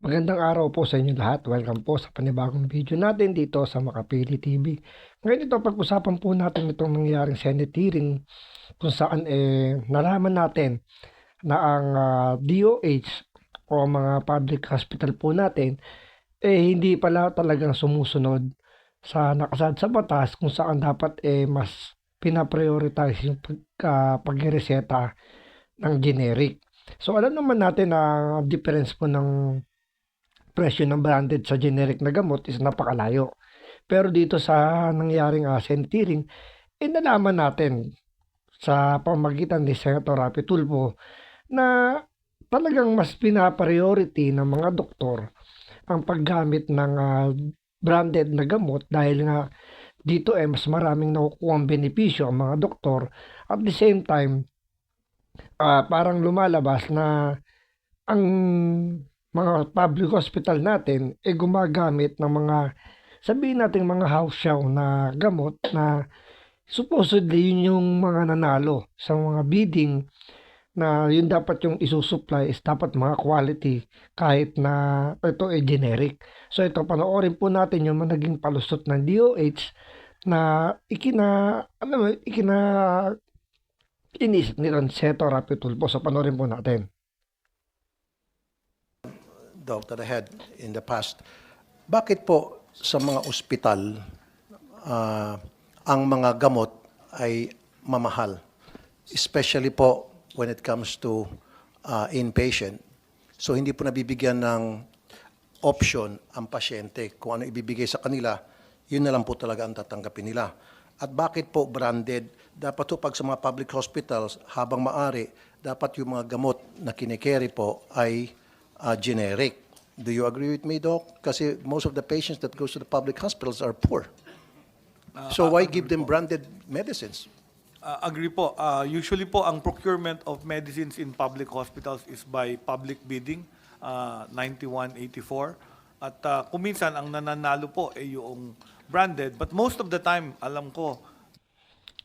Magandang araw po sa inyo lahat. Welcome po sa panibagong video natin dito sa Makapili TV. Ngayon ito, pag-usapan po natin itong nangyaring Senate hearing kung saan nalaman natin na ang DOH o mga public hospital po natin hindi pala talagang sumusunod sa nakasad sa batas kung saan dapat mas pinaprioritize yung pag-reseta ng generic. So alam naman natin na difference po ng presyo ng branded sa generic na gamot is napakalayo. Pero dito sa nangyaring Senate hearing, nalaman natin sa pamagitan ni Senator Rapi Tulfo na talagang mas pinapriority ng mga doktor ang paggamit ng branded na gamot dahil nga dito mas maraming nakukuha ang benepisyo ang mga doktor. At the same time, parang lumalabas na ang mga public hospital natin gumagamit ng mga sabihin natin mga house show na gamot na supposedly yun yung mga nanalo sa mga bidding na yun dapat yung isusupply is dapat mga quality kahit na ito generic. So ito panoorin po natin yung naging palusot ng DOH na inisip ni Senator Rapi Tulfo. So panoorin po natin. Doc, that I had in the past. Bakit po sa mga ospital ang mga gamot ay mamahal? Especially po when it comes to inpatient. So hindi po nabibigyan ng option ang pasyente kung ano ibibigay sa kanila, yun na lang po talaga ang tatanggapin nila. At bakit po branded? Dapat po pag sa mga public hospitals, habang maaari, dapat yung mga gamot na kinikerry po ay generic. Do you agree with me, Doc? Kasi most of the patients that goes to the public hospitals are poor. So why give them branded medicines? Agree po. Usually po, ang procurement of medicines in public hospitals is by public bidding, 9184. At kuminsan, ang nananalo po ay yung branded. But most of the time, alam ko,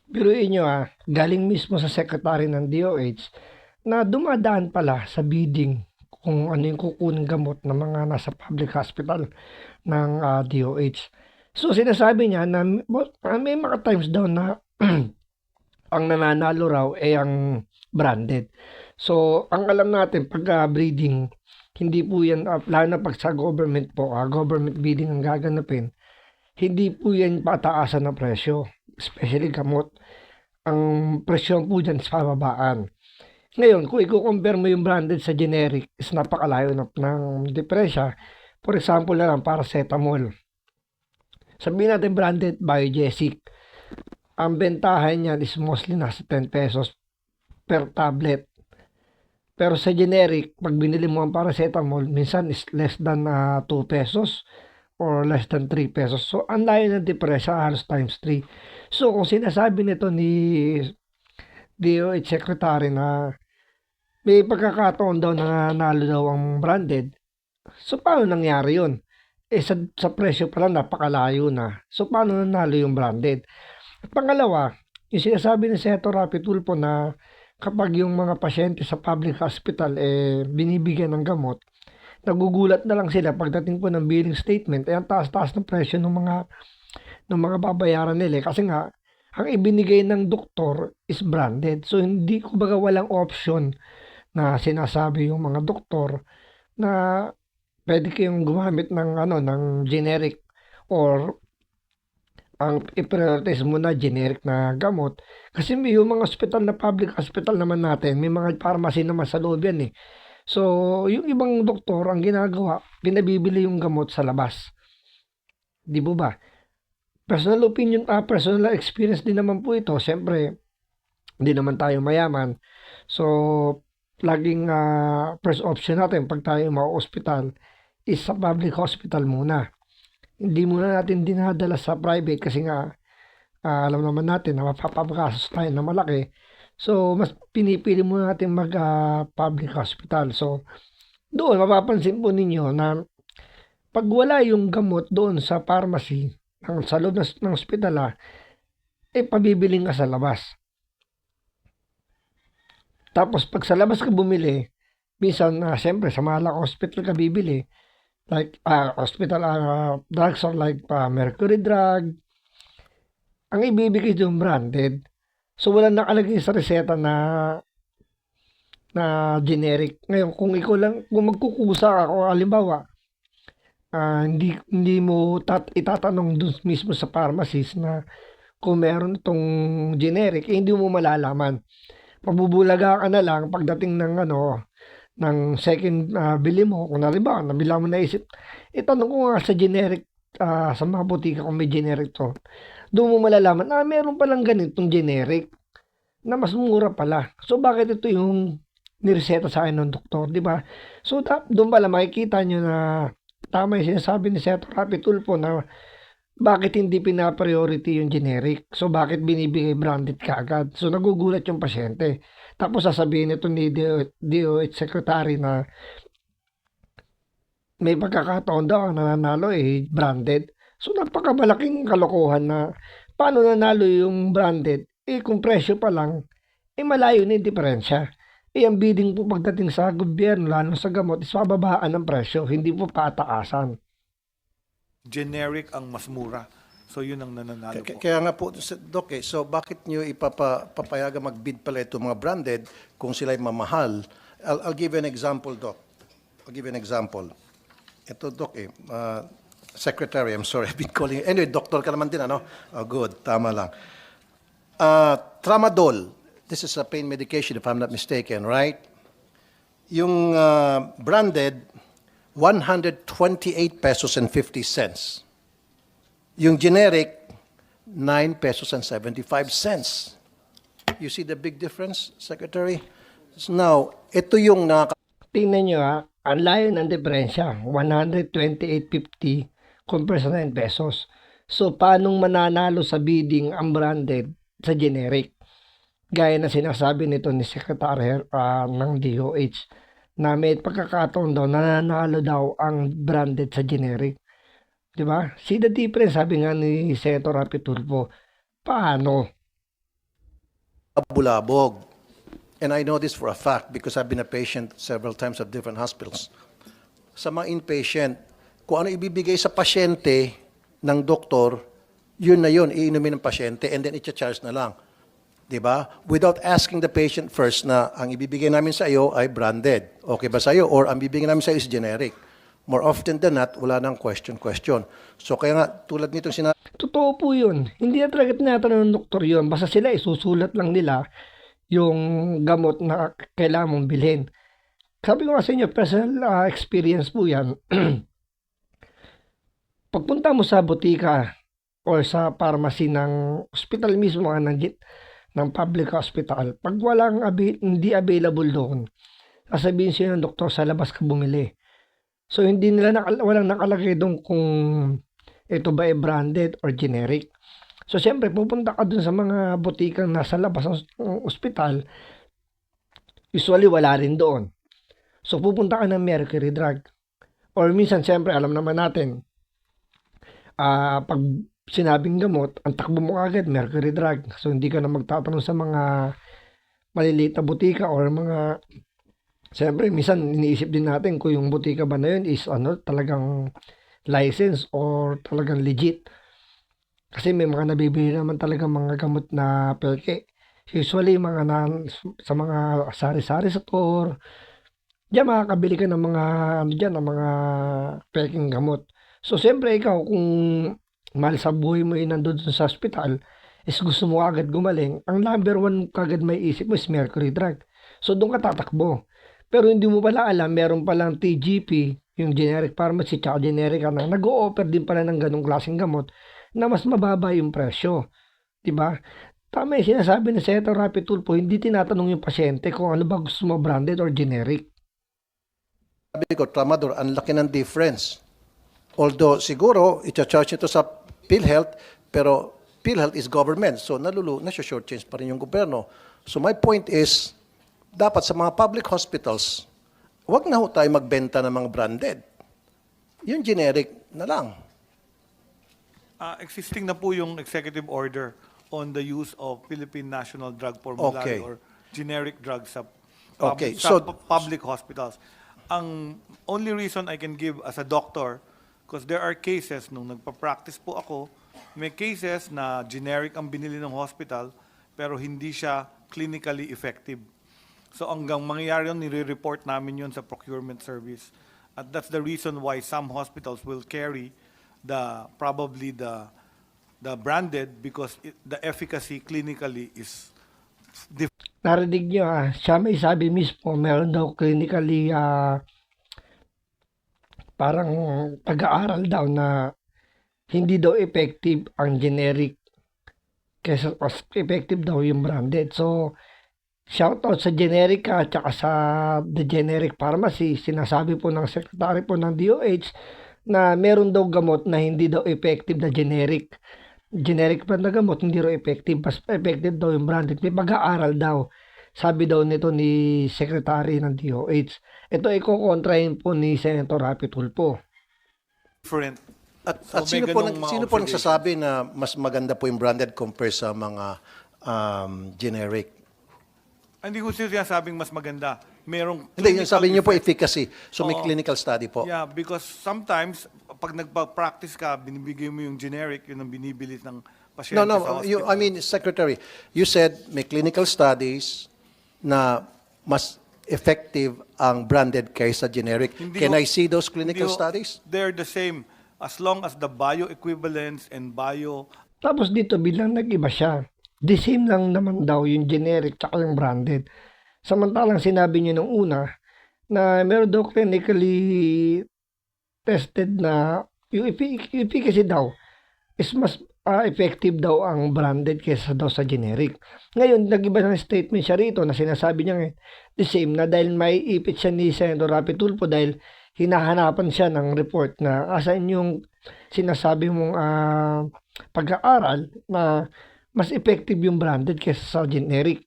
Biruin nyo galing mismo sa secretary ng DOH na dumadaan pala sa bidding kung ano yung kukuning gamot ng mga nasa public hospital ng DOH. So sinasabi niya na may mga times daw na ang nananalo raw ay ang branded. So ang alam natin pag breeding, hindi po yan, lalo na pag sa government po, government bidding ang gaganapin, hindi po yan pataasan ng presyo, especially gamot. Ang presyo po dyan sa pababaan. Ngayon, kung i-compare mo yung branded sa generic, is napakalayo ng diferensya. For example na lang, paracetamol. Sabihin natin branded Biogesic. Ang bentahan niyan is mostly nasa 10 pesos per tablet. Pero sa generic, pag binili mo ang paracetamol, minsan is less than 2 pesos or less than 3 pesos. So, ang layo ng diferensya, halos times 3. So, kung sinasabi nito ni DOH Secretary na may pagkakataon daw na nanalo daw ang branded, so paano nangyari yun? Sa presyo pa lang napakalayo na. So, paano nanalo yung branded? At pangalawa, yung sinasabi ni Senator Rapi Tulfo na kapag yung mga pasyente sa public hospital binibigyan ng gamot, nagugulat na lang sila pagdating po ng billing statement ang taas-taas ng presyo ng mga babayaran nila kasi nga ang ibinigay ng doktor is branded. So hindi kumbaga walang option na sinasabi yung mga doktor na pwede kayong gumamit ng generic or ang i-prioritize mo na generic na gamot kasi may yung mga hospital na public hospital naman natin, may mga pharmacy naman sa loob yan eh. So, yung ibang doktor, ang ginagawa, pinabibili yung gamot sa labas. Di ba? Personal opinion, personal experience din naman po ito. Siyempre, hindi naman tayo mayaman. So, laging first option natin pag tayo ma-hospital is sa public hospital muna. Hindi muna natin dinadala sa private kasi nga, alam naman natin na mapapagasos tayo na malaki. So, mas pinipili muna natin mag-public hospital. So, doon, mapapansin po ninyo na pag wala yung gamot doon sa pharmacy, sa loob ng hospital, pabibiling ka sa labas. Tapos, pag sa labas ka bumili, minsan, siyempre, sa mahal hospital ka bibili, like hospital drugs are like mercury drug. Ang ibibigay doon branded. So wala nakalagay sa reseta na generic. Ngayon, kung ikaw lang, kung magkukusa ka, kung halimbawa, hindi mo itatanong dun mismo sa pharmacist na kung meron itong generic, hindi mo malalaman. Pabubulaga ka na lang pagdating ng second bili mo. Kung halimbawa, nabila mo na isip, itanong ko nga sa generic, sa mga butika kung may generic to. Doon mo malalaman, meron palang ganitong generic na mas mura pala. So, bakit ito yung nireseta sa akin ng doktor, di ba? So, doon pala makikita nyo na tama yung sinasabi ni Senator Rapi Tulfo na bakit hindi pina-priority yung generic. So, bakit binibigay branded kaagad? So, nagugulat yung pasyente. Tapos, sasabihin ito ni DOH Secretary na may pagkakataon daw ang nananalo branded. So, napakabalaking kalokohan na paano nanalo yung branded? Kung presyo pa lang, malayo na yung diferensya. Ang bidding po pagdating sa gobyerno, lalo sa gamot, is pababaan ng presyo, hindi po pataasan. Generic ang mas mura. So yun ang nananalo po. Kaya nga po, Doc, so bakit nyo papayagan mag-bid pala ito mga branded kung sila'y mamahal? I'll give you an example, Doc. I'll give you an example. Ito, Doc, Secretary, I'm sorry, I've been calling you. Anyway, doctor ka naman din, ano? Oh, good, tama lang. Tramadol, this is a pain medication if I'm not mistaken, right? Yung branded, 128 pesos and 50 cents. Yung generic, 9 pesos and 75 cents. You see the big difference, Secretary? So now, ito yung Tingnan nyo ang layo ng diferensya, 128.50 compared sa 9 pesos. So, paanong mananalo sa bidding ang branded sa generic? Gaya na sinasabi nito ni Secretary ng DOH na may pagkakataon daw nananalo daw ang branded sa generic. Diba? See the difference, sabi nga ni Senator Rapi Tulfo. Paano? bulabog. And I know this for a fact because I've been a patient several times at different hospitals. Sa mga inpatient, kung ano ibibigay sa pasyente ng doktor, yun na yun, iinumin ng pasyente and then i-charge na lang. Diba? Without asking the patient first na ang ibibigay namin sa iyo ay branded. Okay ba sa iyo? Or ang bibigay namin sa iyo is generic. More often than not, wala nang question. So kaya nga, tulad nitong sinabi. Totoo po yun. Hindi na talaga tinatanong ng doktor yun. Basta sila isusulat lang nila yung gamot na kailangan mong bilhin. Sabi ko nga sa inyo, personal experience po yan. Pagpunta mo sa butika or sa pharmacy ng hospital mismo, ng public hospital, pag hindi available doon, sasabihin siya ng doktor sa labas ka bumili. So, walang nakalagay doon kung ito ba branded or generic. So, siyempre, pupunta ka doon sa mga butikang nasa labas ng ospital, usually wala rin doon. So, pupunta ka ng mercury drug. Or minsan, siyempre, alam naman natin, pag sinabing gamot, ang takbo mo agad, mercury drug. So, hindi ka na magtatanong sa mga maliliit na butika or mga. Siyempre, minsan iniisip din natin kung yung butika ba na yun is talagang license or talagang legit. Kasi may mga nabibili naman talaga mga gamot na peke. Usually, sa mga sari-sari store, diyan makakabili ka ng mga, ng mga peking gamot. So, siyempre, ikaw, kung mahal sa buhay mo nandun sa hospital, is gusto mo agad gumaling, ang number one kagad may isip mo is mercury drug. So, doon ka tatakbo. Pero hindi mo pala alam, meron palang TGP, yung generic pharmacy, tsaka generic nag-o-offer din pala ng ganong klaseng gamot na mas mababa yung presyo. Diba? Tama yung sinasabi ni Senator Rapi Tulfo, hindi tinatanong yung pasyente kung ano ba gusto mo, branded or generic. Sabi ko, Tramadol, ang laki ng difference. Although, siguro, i-charge ito sa PhilHealth, pero PhilHealth is government, so nasa-short change pa rin yung gobyerno. So my point is, dapat sa mga public hospitals, wag na ho tayo magbenta ng mga branded. Yung generic na lang. Existing na po yung executive order on the use of Philippine National Drug Formulary Okay. or generic drugs sa Okay, sa so- public hospitals. ang only reason I can give as a doctor, because there are cases, nung nagpa-practice po ako, may cases na generic ang binili ng hospital, pero hindi siya clinically effective. So hanggang mangyayari yun, nire-report namin yun sa procurement service. At that's the reason why some hospitals will carry probably the branded, because the efficacy clinically is Narinig nyo siya may sabi mismo, meron daw clinically parang pag-aaral daw na hindi daw effective ang generic kaysa mas effective daw yung branded. So, shoutout sa generic at saka sa the generic pharmacy. Sinasabi po ng secretary po ng DOH na meron daw gamot na hindi daw effective na generic. Generic pa na gamot, hindi raw effective. Mas effective daw yung branded. May pag-aaral daw. Sabi daw nito ni Secretary ng DOH. Ito ay kukontrahin po ni Senator Rapi Tulfo. different. At So, may sino po, ganung mga sino po observation. nagsasabi na mas maganda po yung branded compare sa mga generic? Hindi ko sinasabing mas maganda. Merong Hindi, yung clinical sabi niyo po effect. efficacy. So may Oo. clinical study po. Yeah, because sometimes, pag nagpa-practice ka, binibigay mo yung generic, yun ang binibili ng pasyente No, sa no. hospital. Secretary, you said may clinical studies na mas effective ang branded kaysa generic. Hindi Can ho- I see those clinical Hindi ho- studies? They're the same. As long as the bioequivalence and Tapos dito bilang nag-iba siya. The same lang naman daw yung generic tsaka yung branded. Samantalang sinabi niyo nung una na meron daw clinically tested na yung efficacy daw is mas effective daw ang branded kaysa daw sa generic. Ngayon, nag-iba ng statement siya rito na sinasabi niya the same na dahil may ipit siya ni Senator Rapi Tulfo dahil hinahanapan siya ng report na asan yung sinasabi mong pag-aaral na mas effective yung branded kaysa sa generic.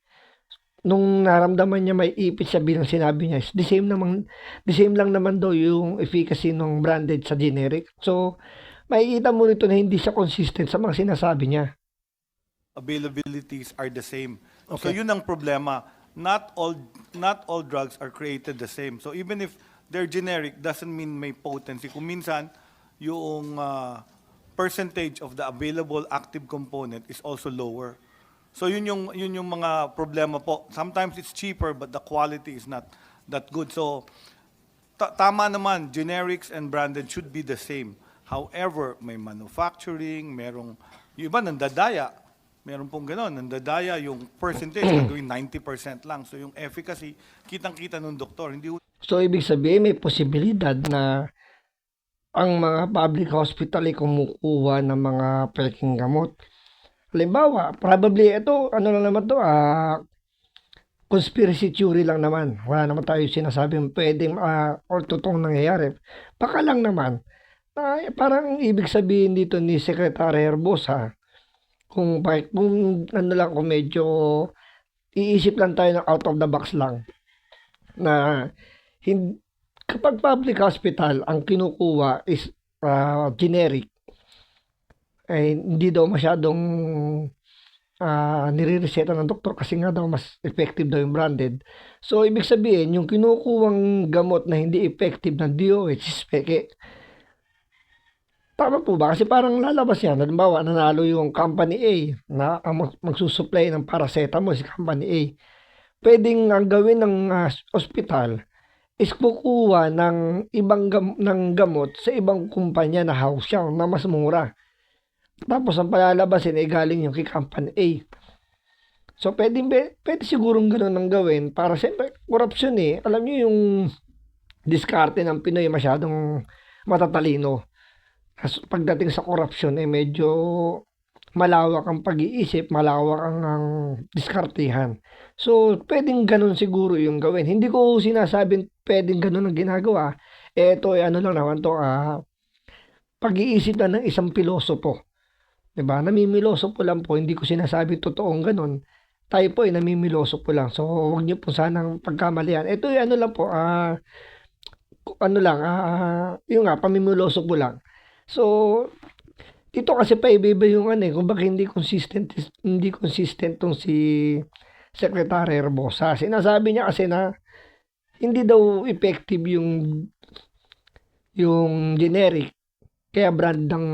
Nung naramdaman niya may ipit siya bilang sinabi niya, the same lang naman daw yung efficacy ng branded sa generic. So, makikita mo rito na hindi siya consistent sa mga sinasabi niya. availabilities are the same. So Okay. yun ang problema. Not all drugs are created the same. So even if they're generic, doesn't mean may potency. Kung minsan, yung percentage of the available active component is also lower. So yun yung mga problema po. Sometimes it's cheaper but the quality is not that good. So tama naman, generics and branded should be the same. However, may manufacturing, merong yung iba nandadaya. Meron pong gano'n, nandadaya yung percentage na gawin 90% lang. So yung efficacy, kitang-kita ng doktor. Hindi So, ibig sabihin may posibilidad na ang mga public hospital ay kumukuha ng mga peking gamot. Halimbawa, probably ito, ano lang naman to, conspiracy theory lang naman. Wala naman tayo sinasabing pwedeng or totoong nangyayari. Baka lang naman, parang ibig sabihin dito ni Secretary Herbosa, kung ano lang, kung medyo iisip lang tayo ng out of the box lang, na kapag public hospital, ang kinukuha is generic, ay hindi daw masyadong nire-reseta ng doktor kasi nga daw mas effective daw yung branded. So, ibig sabihin, yung kinukuwang gamot na hindi effective ng DOH is peke. Tama po ba? Kasi parang lalabas yan. Halimbawa, nanalo yung company A na ang magsusupply ng paracetamol si company A. Pwedeng ang gawin ng ospital is kukuha ng ibang ng gamot sa ibang kumpanya na house siya na mas mura. Tapos ang palalabasin ay galing yung kay company A. So pwede sigurong gano'n ang gawin para siyempre corruption eh. Alam niyo yung diskarte ng Pinoy masyadong matatalino. Pagdating sa corruption ay medyo malawak ang pag-iisip, malawak ang diskartihan. So, pwedeng ganun siguro yung gawin. Hindi ko sinasabing pwedeng ganun ang ginagawa. Ito ay ano lang naman to, pag-iisip na ng isang pilosopo. Diba? Namimilosopo lang po. Hindi ko sinasabi totoong ganun. Tayo po ay namimilosopo lang. So, huwag niyo po sanang pagkamalian. Ito ay ano lang po, yung pamimilosopo lang. So, dito kasi pa iba yung kung bakit hindi consistent tong si Secretary Herbosa. Sinasabi niya kasi na hindi daw effective yung generic, kaya brand ang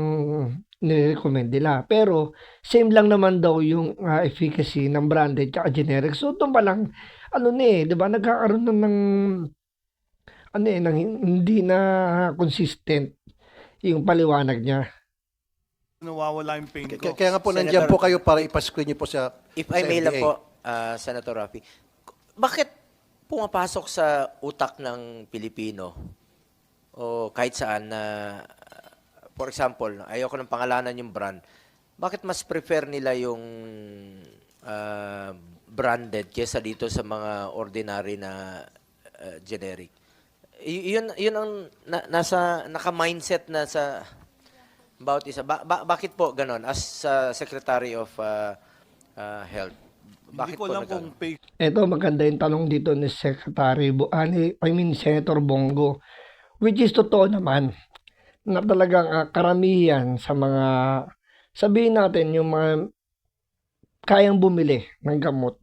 ni-recommend nila. Pero same lang naman daw yung efficacy ng branded at generic. So doon pa lang, ano na 'di ba, nagkakaroon na ng ng hindi na consistent yung paliwanag niya. Nawawala yung pain ko. Kaya nga po, Senator- nandiyan po kayo para ipascreen niyo po sa If I sa may lang FDA. po, Senator Rafi, bakit pumapasok sa utak ng Pilipino o kahit saan na, for example, ayoko ng pangalanan yung brand, bakit mas prefer nila yung branded kesa dito sa mga ordinary na generic? Yun ang naka-mindset na sa bawat isa. Bakit po ganon as Secretary of Health? Hindi Bakit ko po alam nagkaganon? kung pay Ito, maganda yung tanong dito ni Secretary, Senator Bongo, which is totoo naman, na talagang karamihan sa mga, sabihin natin, yung mga kayang bumili ng gamot,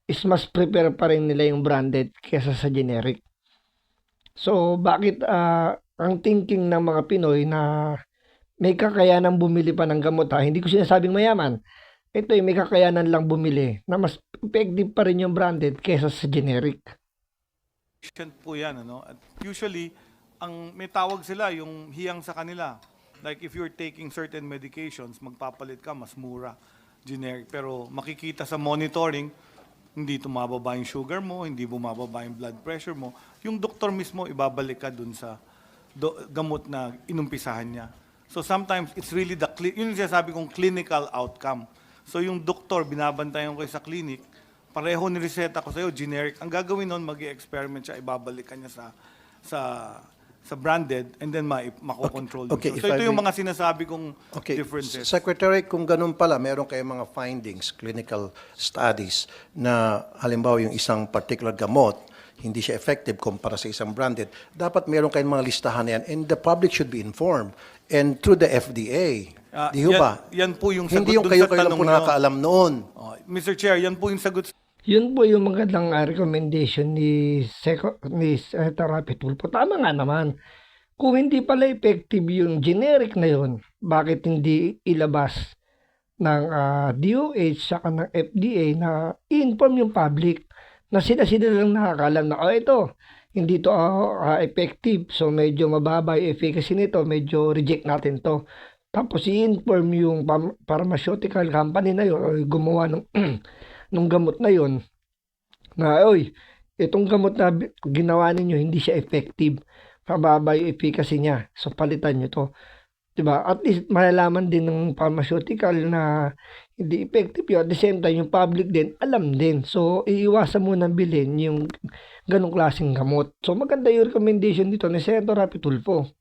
is mas prepare pa rin nila yung branded kesa sa generic. So, bakit ang thinking ng mga Pinoy na may kakayanan bumili pa ng gamot, hindi ko sinasabing mayaman, ito may kakayanan lang bumili na mas effective pa rin yung branded kesa sa generic. patient po yan, ano? At usually, may tawag sila, yung hiyang sa kanila. Like if you're taking certain medications, magpapalit ka, mas mura, generic. Pero makikita sa monitoring, hindi tumababa yung sugar mo, hindi bumababa yung blood pressure mo. Yung doktor mismo, ibabalik ka dun sa gamot na inumpisahan niya. So sometimes, it's really yun yung sinasabi kong clinical outcome. So yung doktor, binabantayan ko sa clinic, pareho ni reseta ko sa'yo, generic. Ang gagawin nun, mag-experiment siya, ibabalik ka niya sa branded, and then makokontrol. Okay, So if ito I yung may- mga sinasabi kong Okay, differences. Secretary, kung ganun pala, meron kayong mga findings, clinical studies, na halimbawa yung isang particular gamot, hindi siya effective kumpara sa isang branded, dapat meron kayong mga listahan na yan, and the public should be informed. And through the FDA, di ho ba? Yan po yung sagot Hindi yung dun kayo sa lang tanong po nyo. nakakaalam noon. Oh, Mr. Chair, yan po yung sagot Yun po yung magandang recommendation ni Senator Rapi Tulfo. Tama nga naman. Kung hindi pala effective yung generic na yun, bakit hindi ilabas ng DOH saka ng FDA na i-inform yung public na sila lang nakakalam na, ito, hindi to effective. So medyo mababa yung efficacy nito, medyo reject natin to. Tapos i-inform yung pharmaceutical company na yun o gumawa ng nung gamot na yon na, itong gamot na ginawa ninyo, hindi siya effective. Mababa yung efficacy niya. So, palitan nyo to. Diba? At least, malalaman din ng pharmaceutical na hindi effective yun. At the same time, yung public din, alam din. So, iiwasan mo na bilhin yung ganong klaseng gamot. So, maganda yung recommendation dito ni Senator Rapi Tulfo.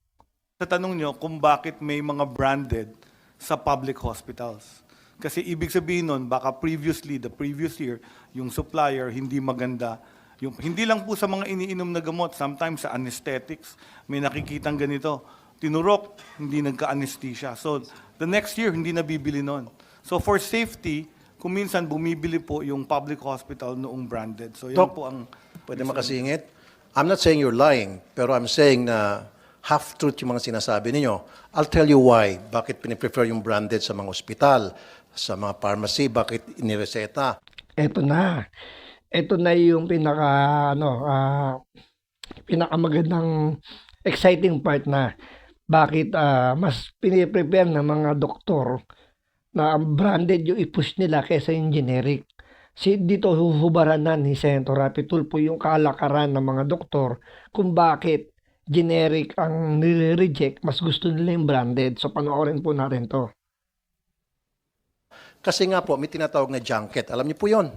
sa tanong nyo kung bakit may mga branded sa public hospitals. Kasi ibig sabihin nun, baka the previous year, yung supplier hindi maganda. Hindi lang po sa mga iniinom na gamot, sometimes sa anesthetics, may nakikitang ganito. Tinurok, hindi nagka-anesthesia. So, the next year, hindi nabibili nun. So, for safety, kung minsan bumibili po yung public hospital noong branded. So, yan Doc, po ang... Pwede makasingit? I'm not saying you're lying, pero I'm saying na half-truth yung mga sinasabi ninyo. I'll tell you why. Bakit piniprefer yung branded sa mga ospital, sa mga pharmacy, bakit inireseta? Ito na. Ito na yung pinakamagandang exciting part na bakit mas piniprepare ng mga doktor na branded yung i-push nila kaysa yung generic. Dito huhubaran na ni Senator Rapi Tulfo yung kalakaran ng mga doktor kung bakit generic ang nire-reject, mas gusto nila yung branded. So panoorin po natin to. Kasi nga po, may tinatawag na junket. Alam niyo po yon.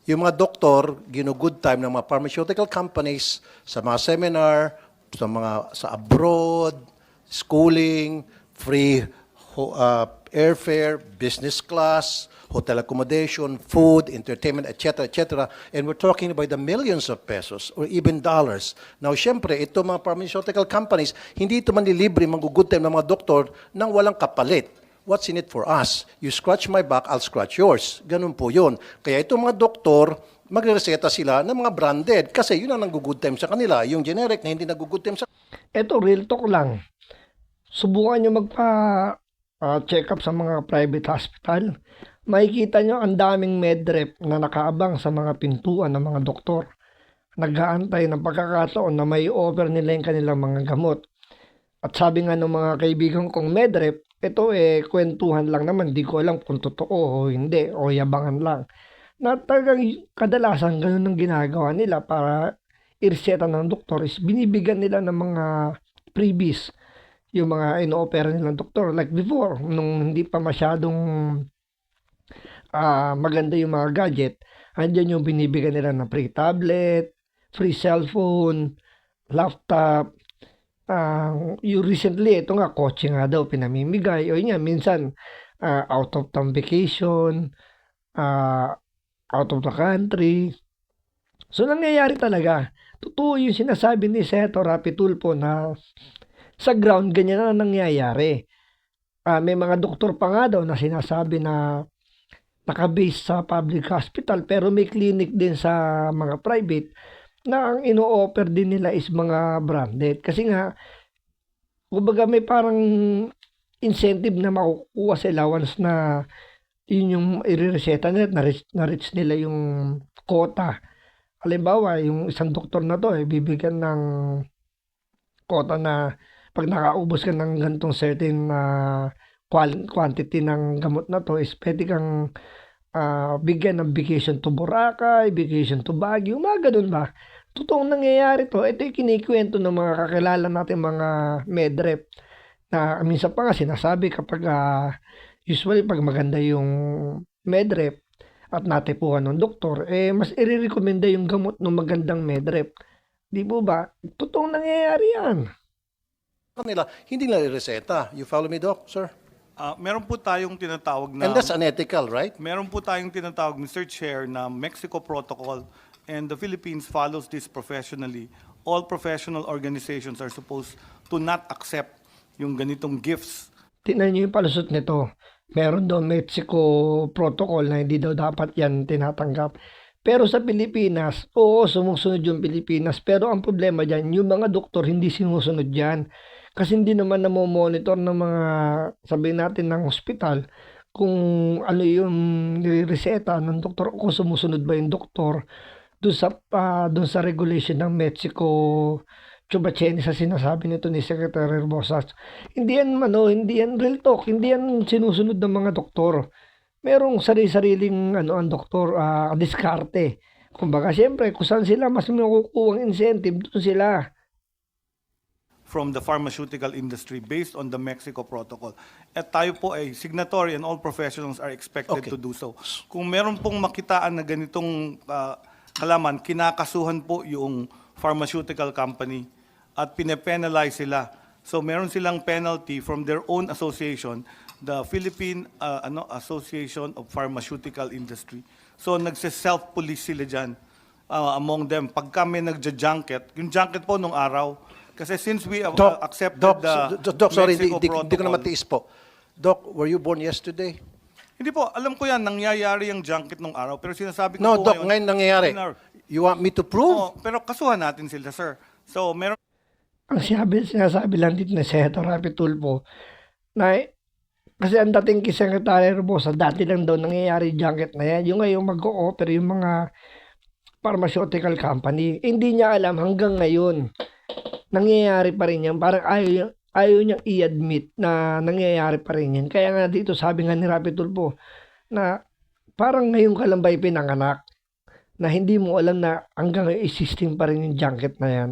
Yung mga doktor, gino-good time ng mga pharmaceutical companies sa mga seminar, sa abroad, schooling, free airfare, business class, hotel accommodation, food, entertainment, etc., etc. And we're talking about the millions of pesos or even dollars. Now, syempre, ito mga pharmaceutical companies, hindi ito manlilibre, mag-good time ng mga doktor nang walang kapalit. What's in it for us? You scratch my back, I'll scratch yours. Ganun po yun. Kaya itong mga doktor, magre-reseta sila ng mga branded kasi yun ang nag-good time sa kanila. Yung generic na hindi nag-good time sa Eto, real talk lang. Subukan nyo check up sa mga private hospital. Makikita nyo ang daming medrep na nakaabang sa mga pintuan ng mga doktor. Nag-aantay ng pagkakataon na may offer nila yung kanilang mga gamot. At sabi nga ng mga kaibigan kong medrep, ito kwentuhan lang naman, di ko alam kung totoo o hindi, o yabangan lang. Na talagang kadalasan ganun ang ginagawa nila para ireseta ng doktor is binibigyan nila ng mga freebies yung mga ino-opera nilang doktor. Like before, nung hindi pa masyadong maganda yung mga gadget, andyan yung binibigyan nila ng free tablet, free cellphone, laptop. Yung recently, ito nga, kotse nga daw pinamimigay. O yun nga, minsan, out of town vacation, out of the country. So, nangyayari talaga. Totoo yung sinasabi ni Senator Rapi Tulfo na sa ground, ganyan na nangyayari. May mga doktor pa nga daw na sinasabi na nakabase sa public hospital pero may clinic din sa mga private na ang ino-offer din nila is mga branded. Kasi nga, kumbaga may parang incentive na makukuha sila once na yun yung i-reseta nila, na-reach nila yung quota. Halimbawa, yung isang doktor na to, bibigyan ng quota na pag nakaubos ka ng ganitong certain quantity ng gamot na to, is pwede kang bigyan ng vacation to Boracay, vacation to Baguio, mga ganun ba? Totoong nangyayari to. Ito yung kinikwento ng mga kakilala natin mga medrep na minsan pa nga sinasabi kapag usually pag maganda yung medrep at natipuhan ng doktor, mas i-recommenda yung gamot ng magandang medrep. Di po ba? Totoong nangyayari yan. kanila, hindi nila i-reseta. You follow me, Doc, sir? Meron po tayong tinatawag na... And that's unethical, right? Meron po tayong tinatawag, Mr. Chair, na Mexico Protocol, and the Philippines follows this professionally. All professional organizations are supposed to not accept yung ganitong gifts. Tingnan niyo yung palusot nito. Meron daw Mexico Protocol na hindi daw dapat yan tinatanggap. Pero sa Pilipinas, oo, sumusunod yung Pilipinas. Pero ang problema dyan, yung mga doktor hindi sinusunod yan. Kasi hindi naman namomonitor ng mga, sabihin natin, ng hospital kung ano yung nireseta ng doktor o kung sumusunod ba yung doktor doon sa regulation ng Mexico Chubacheni sa sinasabi nito ni Secretary Rosas. Hindi yan real talk, hindi yan sinusunod ng mga doktor. Merong sarili-sariling ang doktor, diskarte. Kumbaga, siyempre, kung saan sila mas makukuha ang incentive, doon sila. From the pharmaceutical industry based on the Mexico Protocol. At tayo po ay signatory and all professionals are expected Okay. to do so. Kung meron pong makitaan na ganitong kalaman, kinakasuhan po yung pharmaceutical company at pine-penalize sila. So meron silang penalty from their own association, the Philippine Association of Pharmaceutical Industry. So nagse-self-police sila dyan among them. Pagka may nagja-junket, yung junket po nung araw, kasi since we have accepted Doc, sorry, Mexico di ko na Protocol, matiis po. Doc, were you born yesterday? hindi po, alam ko yan, nangyayari yung junket nung araw. Pero sinasabi ko No, po Doc, ngayon nangyayari. You want me to prove? Oo, pero kasuhan natin sila, sir. So, meron Ang sinasabi lang dito ni Senator Rapi Tulfo na kasi ang dating kay Secretary Robosa, dati lang daw nangyayari junket na yan. Yung ngayon mag-o-offer yung mga pharmaceutical company. Hindi niya alam hanggang ngayon. Nangyayari pa rin yan. Parang ayaw niyang i-admit na nangyayari pa rin yan. Kaya nga dito sabi nga ni Rapi Tulfo na parang ngayon ka lang ba'y pinanganak na hindi mo alam na hanggang ngayon existing pa rin yung junket na yan.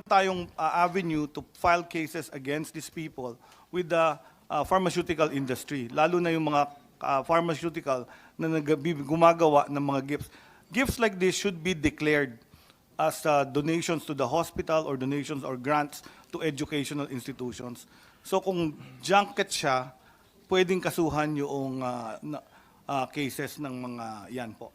tayong avenue to file cases against these people with the pharmaceutical industry. Lalo na yung mga pharmaceutical na gumagawa ng mga gifts. Gifts like this should be declared as donations to the hospital or donations or grants to educational institutions. So kung junket siya, pwedeng kasuhan yung cases ng mga yan po.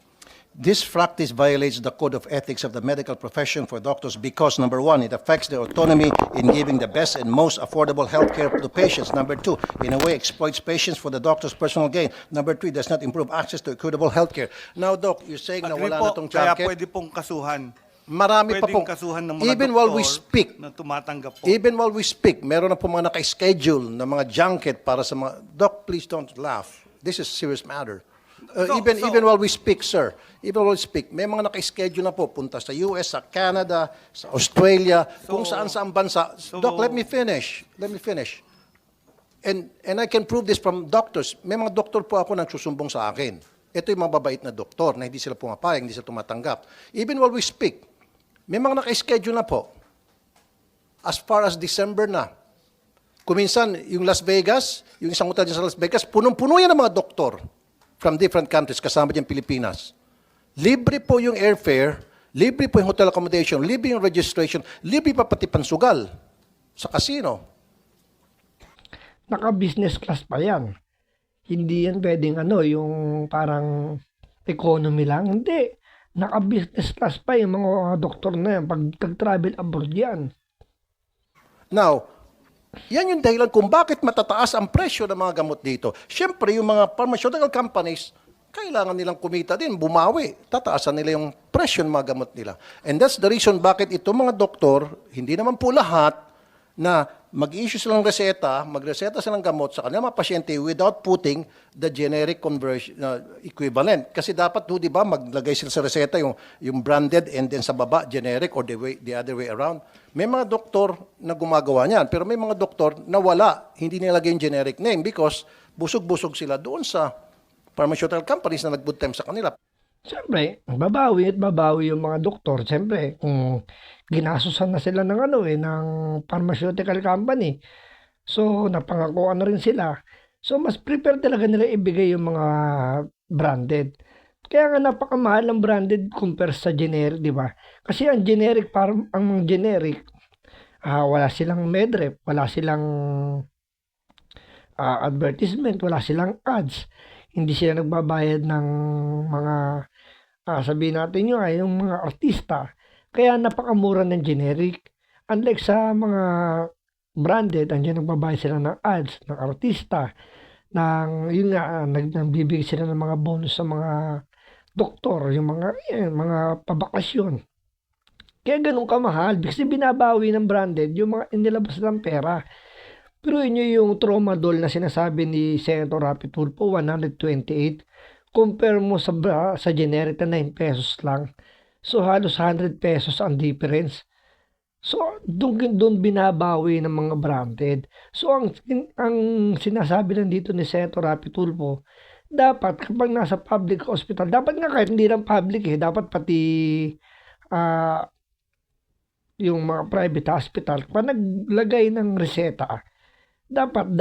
This practice violates the code of ethics of the medical profession for doctors because, number one, it affects their autonomy in giving the best and most affordable health care to patients. Number two, in a way, exploits patients for the doctor's personal gain. Number three, does not improve access to equitable health care. Now, Doc, you're saying na Agree wala po, na tong kaya junket. pwede pong kasuhan. Marami pa Pwedeng pong, kasuhan ng mga even while we doktor speak, na tumatanggap po. even while we speak, meron na po mga naka-schedule na mga junket para sa mga, Doc, please don't laugh. This is a serious matter. Even while we speak, sir, even while we speak, may mga naka-schedule na po, punta sa US, sa Canada, sa Australia, kung saan-saan bansa. Doc, let me finish. Let me finish. And I can prove this from doctors. May mga doktor po ako nagsusumbong sa akin. Ito yung mga babait na doktor na hindi sila pumapayag, hindi sila tumatanggap. Even while we speak, may mga naka-schedule na po. As far as December na. Kuminsan, yung Las Vegas, yung isang hotel dyan sa Las Vegas, punong-puno yan ng mga doktor from different countries, kasama dyan Pilipinas. Libre po yung airfare, libre po yung hotel accommodation, libre yung registration, libre pa pati pansugal sa casino. Naka-business class pa yan. Hindi yan pwedeng yung parang economy lang. Hindi. Naka-business class pa yung mga doktor na yan. Pag travel abroad yan. Now, yan yung dahilan kung bakit matataas ang presyo ng mga gamot dito. Siyempre, yung mga pharmaceutical companies, kailangan nilang kumita din, bumawi. Tataasan nila yung presyo ng mga gamot nila. And that's the reason bakit itong mga doktor, hindi naman po lahat, na mag-issue silang reseta, magreseta silang gamot sa kanilang mga pasyente without putting the generic conversion equivalent. Kasi dapat, di ba, maglagay sila sa reseta yung branded and then sa baba, generic or the other way around. May mga doktor na gumagawa niyan, pero may mga doktor na wala, hindi nilagay yung generic name because busog-busog sila doon sa pharmaceutical companies na nag-good time sa kanila. Siyempre, babawi at babawi yung mga doktor. Siyempre, kung ginasusan na sila ng ng pharmaceutical company. So, napangakuan na rin sila. So, mas prefer talaga nila ibigay yung mga branded. Kaya nga napakamahal ng branded compare sa generic, di ba? Kasi ang generic, wala silang medrep, wala silang advertisement, wala silang ads. Hindi sila nagbabayad ng mga, sabihin natin yung mga artista. Kaya napakamura ng generic. Unlike sa mga branded, andyan nagbabayad sila ng ads, ng artista, nagbibigay sila ng mga bonus sa mga doktor, yung mga pabakasyon. Kaya ganun kamahal. Kasi binabawi ng branded yung mga inilabas ng pera. Pero inyo yung Tramadol na sinasabi ni Senator Rapi Tulfo, 128. Compare mo sa generic na 9 pesos lang. So, halos 100 pesos ang difference. So, doon binabawi ng mga branded. So, ang sinasabi lang dito ni Senator Rapi Tulfo, dapat kapag nasa public hospital, dapat nga kahit hindi lang public dapat pati yung mga private hospital, pag naglagay ng reseta, dapat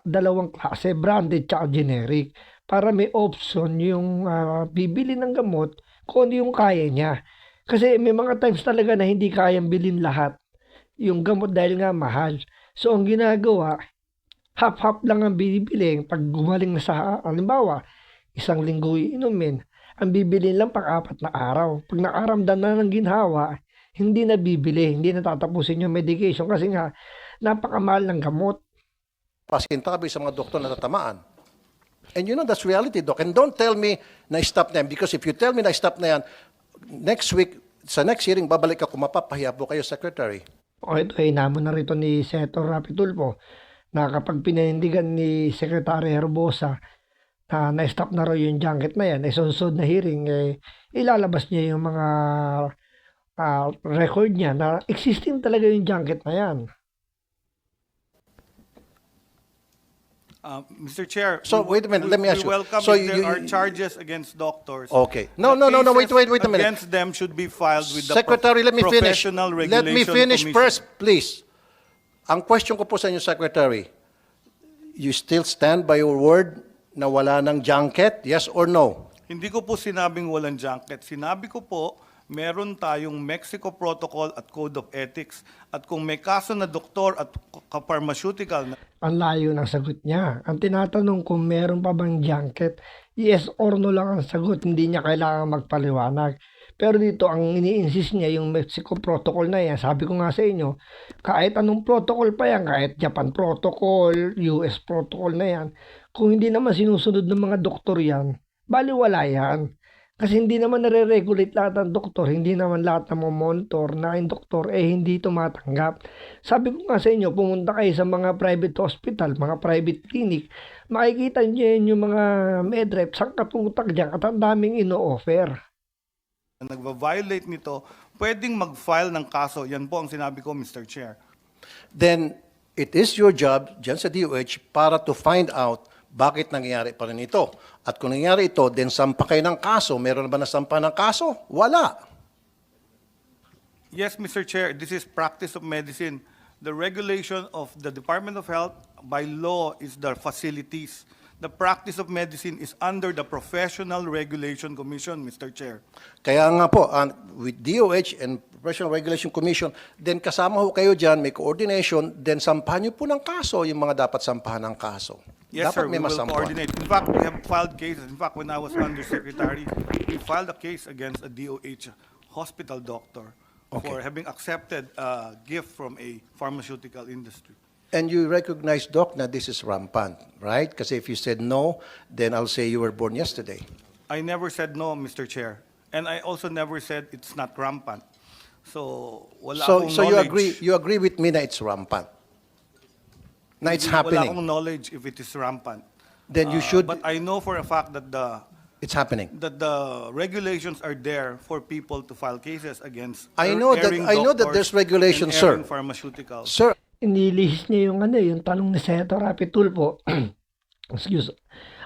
dalawang klase, branded at generic, para may option yung bibili ng gamot kung ano yung kaya niya. Kasi may mga times talaga na hindi kayang bilhin lahat yung gamot dahil nga mahal. So, ang ginagawa, half-half lang ang bibili. Pag gumaling na sa, halimbawa, 1 linggo inumin, ang bibili lang pang-4 na araw. Pag nakaramdam na ng ginhawa, hindi na bibili, hindi na tatapusin yung medication kasi nga, napakamahal ng gamot. Pasintabi sa mga doktor na tatamaan. And that's reality, Doc. And don't tell me na stop na yan because if you tell me na stop na yan, next week, sa next hearing, babalik ako, mapapahiya po kayo, Secretary. O ito, hinamon na rito ni Senator Rapi Tulfo na kapag pinanindigan ni Secretary Herbosa na na-stop na raw yung junket na yan, susunod na hearing, ilalabas niya yung mga record niya na existing talaga yung junket na yan. Mr. Chair, So, wait a minute, let me ask you. We welcome So, if there you- are charges against doctors. Okay. No, The wait cases a minute. Against them should be filed with the Secretary, let me finish. Professional Let me Regulation finish Commission. first, please. Ang question ko po sa inyo, Secretary, you still stand by your word na wala ng junket? Yes or no? Hindi ko po sinabing walang junket. Sinabi ko po, meron tayong Mexico Protocol at Code of Ethics. At kung may kaso na doktor at pharmaceutical na Ang layo ng sagot niya. Ang tinatanong kung meron pa bang junket, yes or no lang ang sagot. Hindi niya kailangan magpaliwanag. Pero dito, ang ini-insist niya yung Mexico Protocol na yan. Sabi ko nga sa inyo, kahit anong protocol pa yan, kahit Japan Protocol, US Protocol na yan, kung hindi naman sinusunod ng mga doktor yan, baliwala yan. Kasi hindi naman nare-regulate lahat ng doktor, hindi naman lahat ng mga monitor na yung doktor hindi tumatanggap. Sabi ko nga sa inyo, pumunta kayo sa mga private hospital, mga private clinic, makikita niyo yun yung mga medrep, sangkatutak dyan at ang daming ino-offer. Nagva-violate nito, pwedeng mag-file ng kaso. Yan po ang sinabi ko, Mr. Chair. Then it is your job dyan sa DOH para to find out bakit nangyayari pa rin ito. At kung nangyayari ito, then sampa kayo ng kaso. Meron na ba nasampa ng kaso? Wala. Yes, Mr. Chair, this is practice of medicine. The regulation of the Department of Health by law is the facilities. The practice of medicine is under the Professional Regulation Commission, Mr. Chair. Kaya nga po, with DOH and Professional Regulation Commission, then kasama ho kayo dyan, may coordination, then sampahan nyo po ng kaso yung mga dapat sampahan ng kaso. Yes, Dapat sir, we may will masampuan. coordinate. In fact, we have filed cases. In fact, when I was undersecretary, we filed a case against a DOH hospital doctor for having accepted a gift from a pharmaceutical industry. And you recognize, Doc, na this is rampant, right? Kasi if you said no, then I'll say you were born yesterday. I never said no, Mr. Chair. And I also never said it's not rampant. So, wala akong So knowledge. you agree with me na it's rampant? Na it's Wala happening? akong knowledge if it is rampant. Then you should, But I know for a fact that it's happening. the regulations are there for people to file cases against I know that there's regulations, sir. Pharmaceuticals. Sir, Inilihis niya yung tanong ni Senator Rapi Tulfo. Excuse.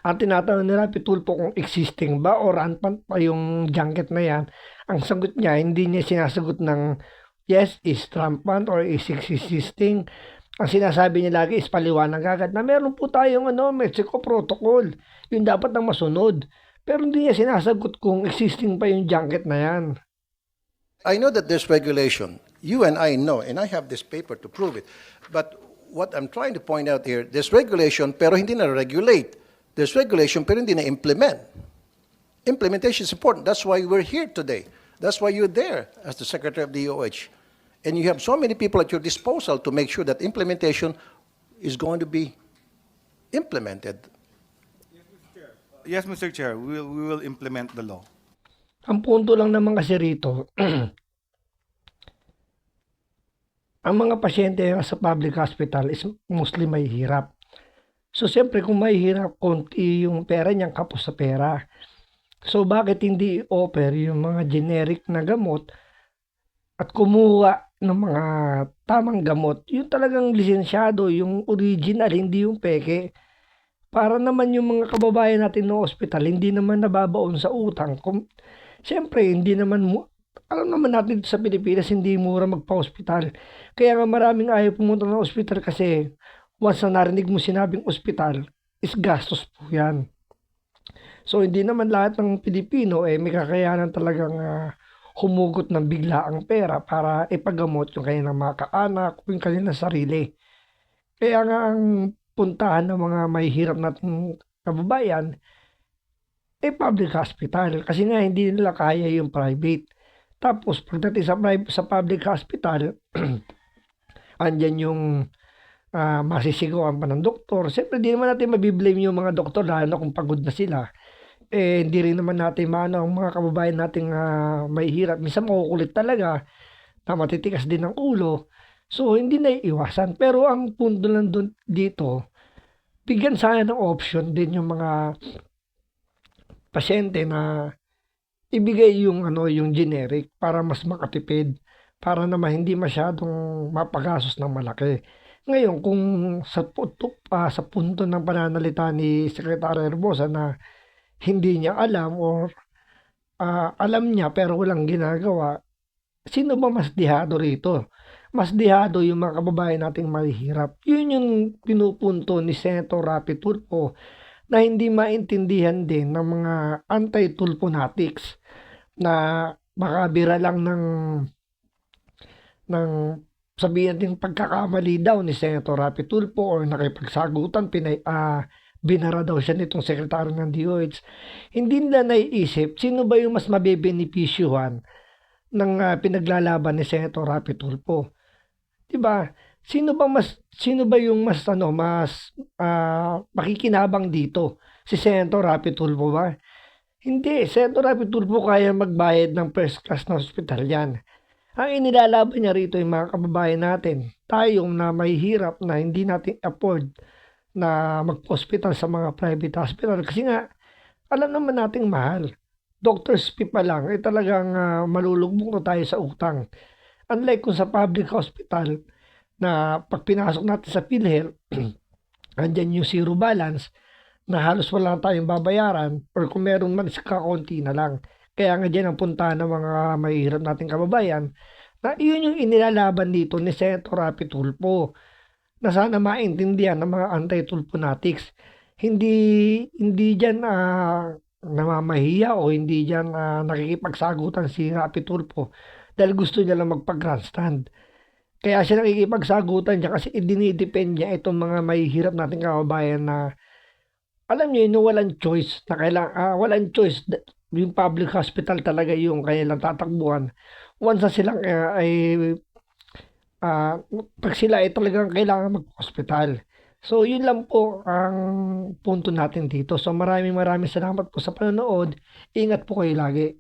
Ang tinatanong ni Rapi Tulfo kung existing ba o rampant pa yung junket na yan, ang sagot niya, hindi niya sinasagot ng yes, is rampant or is existing. Ang sinasabi niya lagi is paliwanag agad na meron po tayong Mexico Protocol. Yung dapat nang masunod. Pero hindi niya sinasagot kung existing pa yung junket na yan. I know that there's regulation. You and I know, and I have this paper to prove it. But what I'm trying to point out here, there's regulation pero hindi na-regulate. There's regulation pero hindi na-implement. Implementation is important. That's why we're here today. That's why you're there as the Secretary of the DOH. And you have so many people at your disposal to make sure that implementation is going to be implemented. Yes, Mr. Chair, we will implement the law. Ang punto lang naman kasi rito, ang mga pasyente sa public hospital is mostly may hirap. So, siyempre, kung may hirap, konti yung pera niyang kapos sa pera. So, bakit hindi i-offer yung mga generic na gamot at kumuha ng mga tamang gamot? Yung talagang lisensyado, yung original, hindi yung peke. Para naman yung mga kababayan natin ng ospital, hindi naman nababaon sa utang. Siyempre, hindi naman alam naman natin sa Pilipinas, hindi mura magpa-hospital. Kaya nga maraming ayaw pumunta ng ospital kasi once na narinig mo sinabing ospital, is gastos po yan. So, hindi naman lahat ng Pilipino may kakayanan talagang humugot ng bigla ang pera para ipagamot yung kanilang mga kaanak, yung kanilang sarili. Kaya nga ang puntahan ng mga may hirap nating kababayan, public hospital. Kasi nga hindi nila kaya yung private. Tapos pagdating sa public hospital, andyan yung masisigawan pa ng doktor. Siyempre, hindi naman natin mabiblame yung mga doktor lalo na kung pagod na sila. Hindi rin naman natin maano ang mga kababayan nating may hirap. Minsan makukulit talaga na matitikas din ng ulo. So, hindi na iiwasan. Pero ang punto lang dito, bigyan sana ng option din yung mga pasyente na ibigay yung yung generic para mas makatipid, para naman hindi masyadong mapagastos ng malaki. Ngayon, kung sa punto ng pananalita ni Secretary Herbosa na hindi niya alam or alam niya pero walang ginagawa, sino ba mas dihado rito? Mas dihado yung mga kababayan nating mahihirap. Yun yung pinupunto ni Senator Rapi Tulfo na hindi maintindihan din ng mga anti-Tulfo fanatics na makabira lang ng sabihin natin pagkakamali daw ni Senator Rapi Tulfo or nakipagsagutan, binara daw siya nitong sekretary ng DOH. Hindi nila naiisip sino ba yung mas mabebenepisyuhan ng pinaglalaban ni Senator Rapi Tulfo. 'Di ba? Sino ba yung mas makikinabang dito? Si Senator Rapi Tulfo ba? Hindi, Senator Rapi Tulfo kaya magbayad ng first class na hospital yan. Ang inilalaban niya rito yung mga kababayan natin. Tayong na mahihirap na hindi natin afford na mag-hospital sa mga private hospital. Kasi nga, alam naman nating mahal. Doctor's fee pa lang, talagang malulugmok na tayo sa utang. Unlike kung sa public hospital, na pag pinasok natin sa PhilHealth, andyan yung zero balance, na halos wala tayong babayaran, or kung meron man, kakaunti na lang. Kaya nga dyan ang puntahan ng mga mahihirap nating kababayan, na iyon yung inilalaban dito ni Senator Rapi Tulfo, na sana maintindihan ng mga anti-Tulfo fanatics. Hindi dyan namamahiya o hindi dyan nakikipagsagutan si Rapi Tulfo dahil gusto niya lang magpa-grandstand. Kaya siya nakikipagsagutan niya kasi idinidepend niya itong mga mahihirap nating kababayan na alam niyo yun, walang choice na walang choice. Yung public hospital talaga yung kanilang tatakbuhan. Once na silang pag sila ay talagang kailangan mag-hospital. So, yun lang po ang punto natin dito. So, maraming salamat po sa panonood. Ingat po kayo lagi.